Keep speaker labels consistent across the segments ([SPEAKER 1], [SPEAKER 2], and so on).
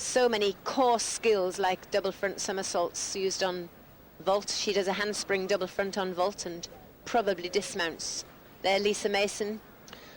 [SPEAKER 1] so many core skills like double front somersaults used on vault. She does a handspring double front on vault and probably dismounts. There, Lisa Mason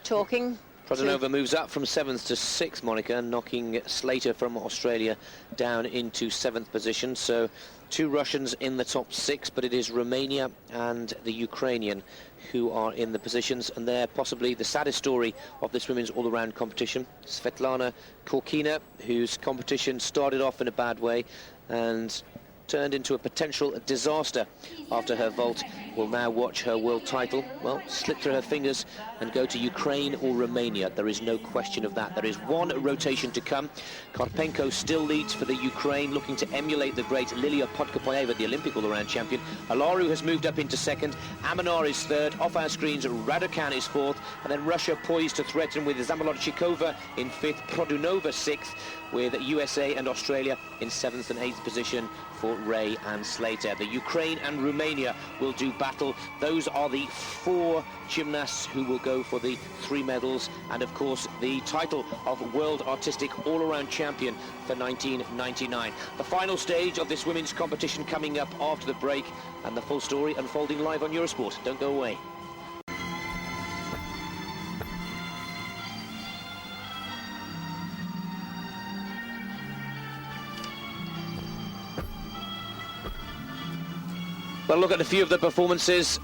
[SPEAKER 1] talking.
[SPEAKER 2] Prodanova moves up from 7th to 6th, Monica, knocking Slater from Australia down into 7th position. So 2 Russians in the top 6, but it is Romania and the Ukrainian who are in the positions, and they're possibly the saddest story of this women's all-around competition. Svetlana Korkina, whose competition started off in a bad way and turned into a potential disaster after her vault, will now watch her world title, well, slip through her fingers and go to Ukraine or Romania. There is no question of that. There is one rotation to come. Karpenko still leads for the Ukraine, looking to emulate the great Lilia Podkopoeva, the Olympic all-around champion. Alaru has moved up into 2nd. Amanar is 3rd. Off our screens, Raducan is 4th. And then Russia poised to threaten with Zamolodchikova in 5th, Produnova 6th, with USA and Australia in 7th and 8th position for Ray and Slater. The Ukraine and Romania will do battle. Those are the 4 gymnasts who will go for the 3 medals, and of course the title of World Artistic All-Around Champion for 1999. The final stage of this women's competition coming up after the break, and the full story unfolding live on Eurosport. Don't go away. Well, look at a few of the performances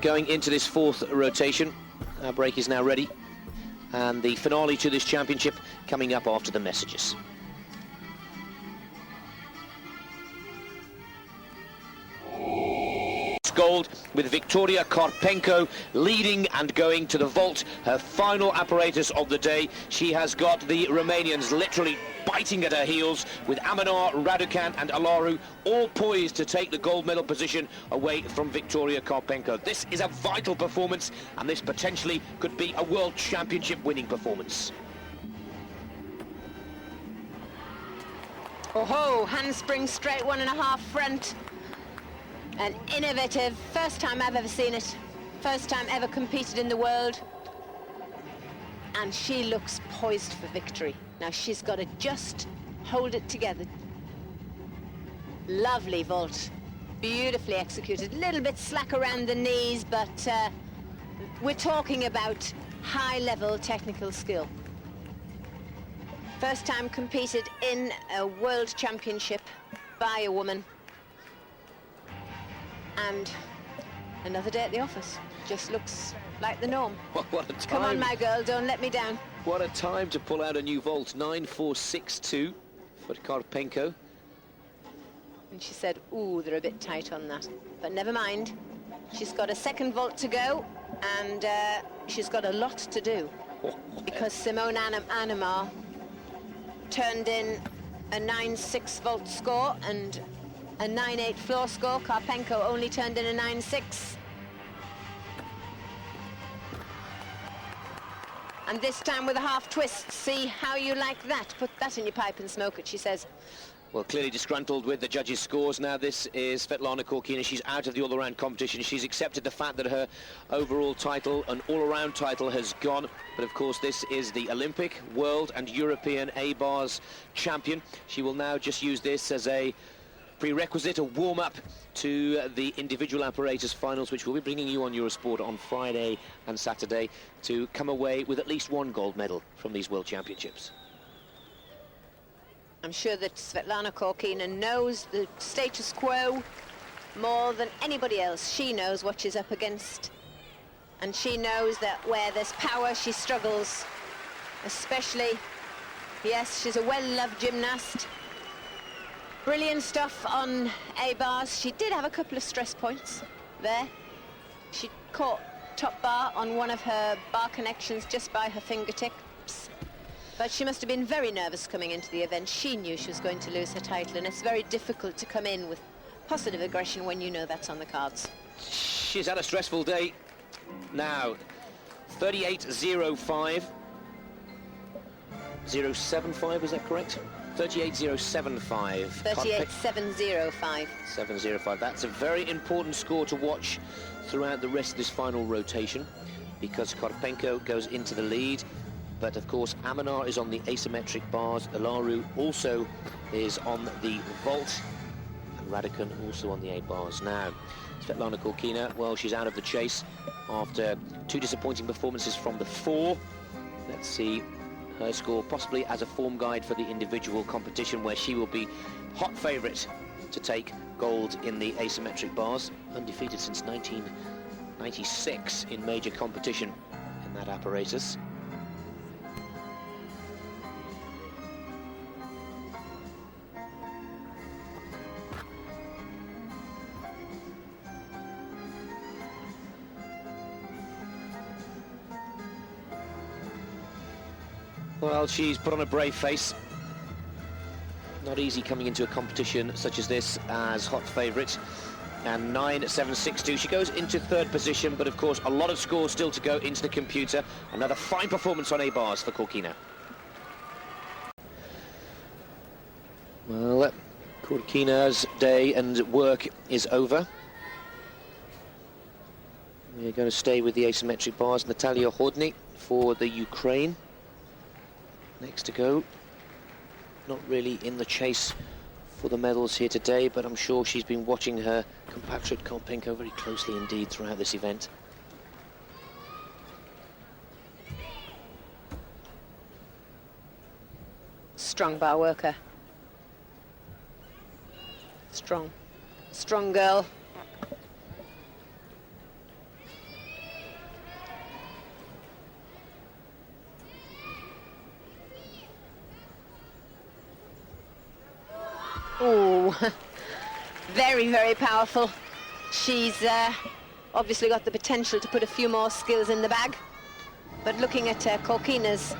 [SPEAKER 2] going into this 4th rotation. Our break is now ready, and the finale to this championship coming up after the messages. Gold with Victoria Karpenko leading and going to the vault, her final apparatus of the day. She has got the Romanians literally biting at her heels, with Amanar, Raducan and Alaru all poised to take the gold medal position away from Victoria Karpenko. This is a vital performance, and this potentially could be a world championship winning performance.
[SPEAKER 1] Oh-ho, handspring straight 1.5 front. An innovative, first time I've ever seen it, first time ever competed in the world, and she looks poised for victory. Now she's got to just hold it together. Lovely vault, beautifully executed, a little bit slack around the knees, but we're talking about high-level technical skill. First time competed in a world championship by a woman. And another day at the office. Just looks like the norm.
[SPEAKER 2] What a time.
[SPEAKER 1] Come on, my girl, don't let me down.
[SPEAKER 2] What a time to pull out a new vault. 9.462 for Karpenko.
[SPEAKER 1] And she said, ooh, they're a bit tight on that. But never mind. She's got a 2nd vault to go, and she's got a lot to do. Because Simone Anamar turned in a 9.6 vault score and a 9.8 floor score. Karpenko only turned in a 9.6. And this time with a half twist. See how you like that. Put that in your pipe and smoke it, she says.
[SPEAKER 2] Well, clearly disgruntled with the judges' scores. Now this is Svetlana Korkina. She's out of the all-around competition. She's accepted the fact that her overall title, an all-around title, has gone. But of course this is the Olympic, World and European A-bars champion. She will now just use this as a prerequisite, a warm-up to the individual apparatus finals, which we'll be bringing you on Eurosport on Friday and Saturday, to come away with at least 1 gold medal from these World Championships.
[SPEAKER 1] I'm sure that Svetlana Korkina knows the status quo more than anybody else. She knows what she's up against, and she knows that where there's power, she struggles. Especially, yes, she's a well-loved gymnast. Brilliant stuff on A-bars. She did have a couple of stress points there. She caught top bar on one of her bar connections just by her fingertips. But she must have been very nervous coming into the event. She knew she was going to lose her title, and it's very difficult to come in with positive aggression when you know that's on the cards.
[SPEAKER 2] She's had a stressful day. Now, 38.05. 075, is that correct? 38.075.
[SPEAKER 1] 38.705.
[SPEAKER 2] 705. That's a very important score to watch throughout the rest of this final rotation, because Karpenko goes into the lead. but of course Amanar is on the asymmetric bars, Alaru also is on the vault, and Raducanu also on the 8 bars. Now Svetlana Korkina, well, she's out of the chase after 2 disappointing performances from the 4. Let's see her score, possibly as a form guide for the individual competition, where she will be hot favourite to take gold in the asymmetric bars, undefeated since 1996 in major competition in that apparatus. Well, she's put on a brave face. Not easy coming into a competition such as this as hot favourite. And 9.762, she goes into 3rd position, but of course a lot of scores still to go into the computer. Another fine performance on A bars for Korkina. Well, Korkina's day and work is over. We're going to stay with the asymmetric bars. Natalia Hodny for the Ukraine. Next to go. Not really in the chase for the medals here today, but I'm sure she's been watching her compatriot Karpenko very closely indeed throughout this event.
[SPEAKER 1] Strong bar worker. Strong girl. Oh, very, very powerful. She's obviously got the potential to put a few more skills in the bag. But looking at Korkina's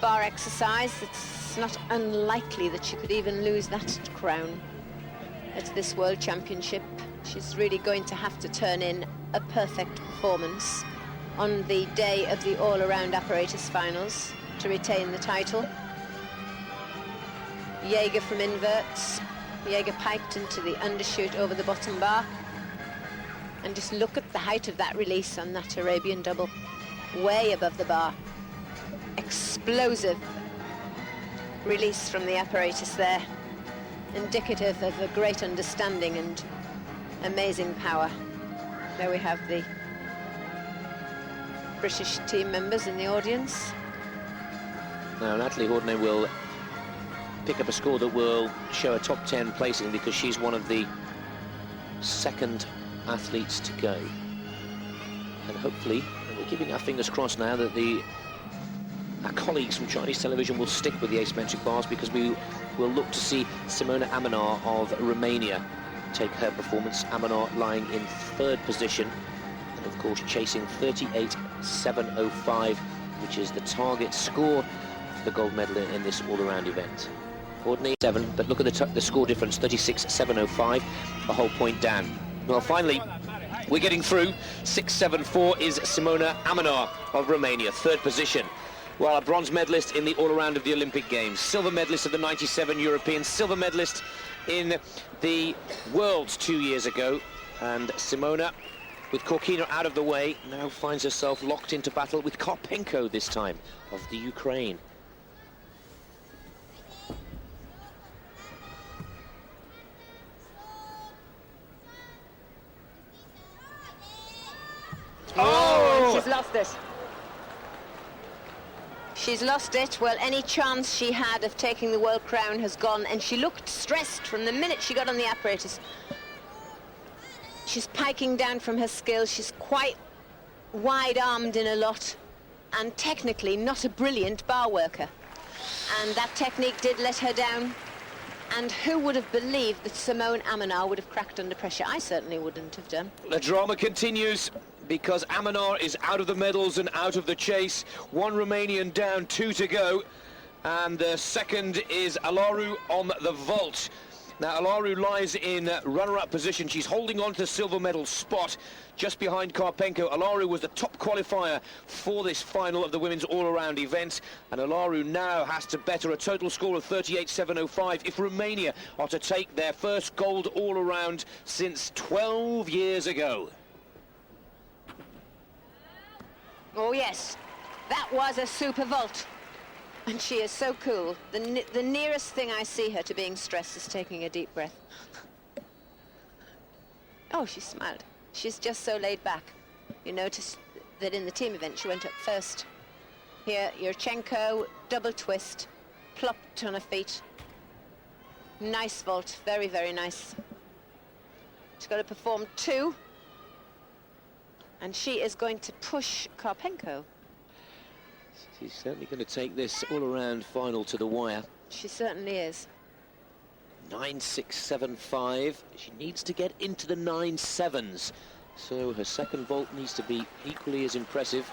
[SPEAKER 1] bar exercise, it's not unlikely that she could even lose that crown at this World Championship. She's really going to have to turn in a perfect performance on the day of the all-around apparatus finals to retain the title. Jaeger from inverts. Jaeger piked into the undershoot over the bottom bar. And just look at the height of that release on that Arabian double. Way above the bar. Explosive release from the apparatus there. Indicative of a great understanding and amazing power. There we have the British team members in the audience.
[SPEAKER 2] Now Natalie Hodny will pick up a score that will show a top 10 placing, because she's one of the 2nd athletes to go. And hopefully, we're keeping our fingers crossed now that our colleagues from Chinese television will stick with the asymmetric bars, because we will look to see Simona Amanar of Romania take her performance. Amanar lying in 3rd position, and of course chasing 38.705, which is the target score for the gold medal in this all-around event. Hodny 7, but look at the score difference, 36.705, a whole point down. Well, finally, we're getting through. 6.74 is Simona Amanar of Romania, 3rd position. Well, a bronze medalist in the all-around of the Olympic Games, silver medalist of the 97 European, silver medalist in the Worlds 2 years ago. And Simona, with Korkina out of the way, now finds herself locked into battle with Karpenko this time, of the Ukraine.
[SPEAKER 1] Oh, she's lost it. She's lost it. Well, any chance she had of taking the world crown has gone, and she looked stressed from the minute she got on the apparatus. She's piking down from her skills. She's quite wide-armed in a lot, and technically not a brilliant bar worker. And that technique did let her down. And who would have believed that Simona Amanar would have cracked under pressure? I certainly wouldn't have done.
[SPEAKER 2] The drama continues, because Amanar is out of the medals and out of the chase. 1 Romanian down, 2 to go. And the second is Alaru on the vault. Now, Alaru lies in runner-up position. She's holding on to the silver medal spot just behind Karpenko. Alaru was the top qualifier for this final of the women's all-around event. And Alaru now has to better a total score of 38.705 if Romania are to take their first gold all-around since 12 years ago.
[SPEAKER 1] Oh, yes. That was a super vault. And she is so cool. The nearest thing I see her to being stressed is taking a deep breath. Oh, she smiled. She's just so laid back. You notice that in the team event she went up first. Here, Yurchenko, double twist, plopped on her feet. Nice vault, very, very nice. She's got to perform 2. And she is going to push Karpenko.
[SPEAKER 2] She's certainly going to take this all-around final to the wire.
[SPEAKER 1] She certainly is.
[SPEAKER 2] 9.675. She needs to get into the 9.7s. So her second vault needs to be equally as impressive.